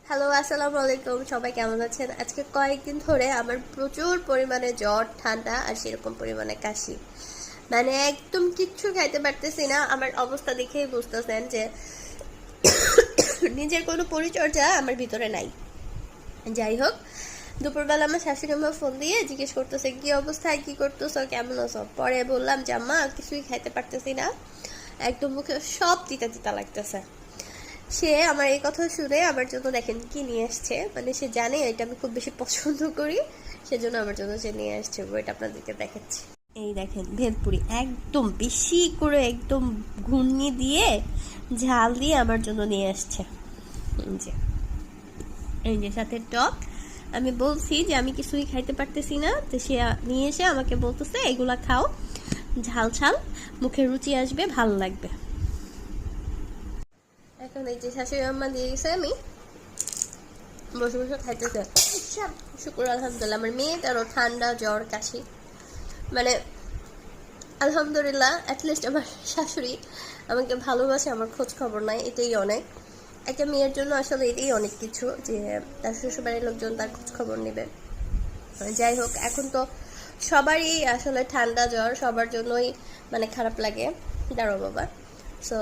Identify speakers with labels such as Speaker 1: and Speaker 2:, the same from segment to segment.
Speaker 1: Hello, আসসালামু আলাইকুম। সবাই কেমন আছেন? আজকে কয়েকদিন ধরে আমার প্রচুর পরিমাণে জ্বর, ঠান্ডা আর সেরকম পরিমাণে কাশি। মানে একদম কিচ্ছু খাইতে পারতেছি না। আমার অবস্থা দেখেই বুঝতেছেন যে নিজের কোনো পরিচর্যা আমার ভিতরে নাই। যাই হোক, দুপুরবেলা আমার শাশুড়ি মা ফোন দিয়ে জিজ্ঞেস করতেছে কি অবস্থায়, কি করতেছো, কেমন আছো। পরে বললাম যে আম্মা কিছুই খাইতে পারতেছি না, একদম মুখে সব তিতা তিতা লাগতেছে। সে আমার এই কথা শুনে আমার জন্য দেখেন কি নিয়ে আসছে। মানে সে জানে এটা আমি খুব বেশি পছন্দ করি, সেজন্য আমার জন্য সে নিয়ে আসছে। ওইটা আপনাদেরকে দেখাচ্ছি। এই দেখেন ভেলপুরি একদম বেশি করে একদম ঘূর্ণি দিয়ে ঝাল দিয়ে আমার জন্য নিয়ে আসছে। যে এই যে সাথে টক। আমি বলছি যে আমি কিছুই খাইতে পারতেছি না, তো সে নিয়ে এসে আমাকে বলতেছে এগুলা খাও, ঝাল ঝাল, মুখে রুচি আসবে, ভালো লাগবে। এখন এই যে শাশুড়ি আম্মা দিয়ে গেছে, আমি বসে বসে খাইতেছে। শুক্র আলহামদুলিল্লাহ আমার মেয়েটারও ঠান্ডা জ্বর কাশি, মানে আলহামদুলিল্লাহ অ্যাটলিস্ট আমার শাশুড়ি আমাকে ভালোবাসে, আমার খোঁজ খবর নাই, এটাই অনেক। একটা মেয়ের জন্য আসলে এটাই অনেক কিছু, যে তার শ্বশুরবাড়ির লোকজন তার খোঁজ খবর নেবে। যাই হোক, এখন তো সবারই আসলে ঠান্ডা জ্বর, সবার জন্যই মানে খারাপ লাগে। দাঁড়ো বাবা। সো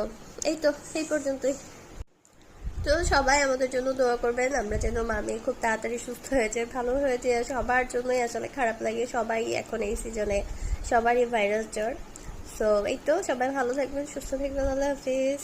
Speaker 1: এই তো, এই পর্যন্তই। তো সবাই আমাদের জন্য দোয়া করবেন, আমরা যেন মামি খুব তাড়াতাড়ি সুস্থ হয়ে যায়, ভালো হয়ে যায়। সবার জন্যই আসলে খারাপ লাগে, সবাই এখন এই সিজনে সবারই ভাইরাস জ্বর। সো এই তো, সবাই ভালো থাকবেন, সুস্থ থাকবেন। আল্লাহ হাফিজ।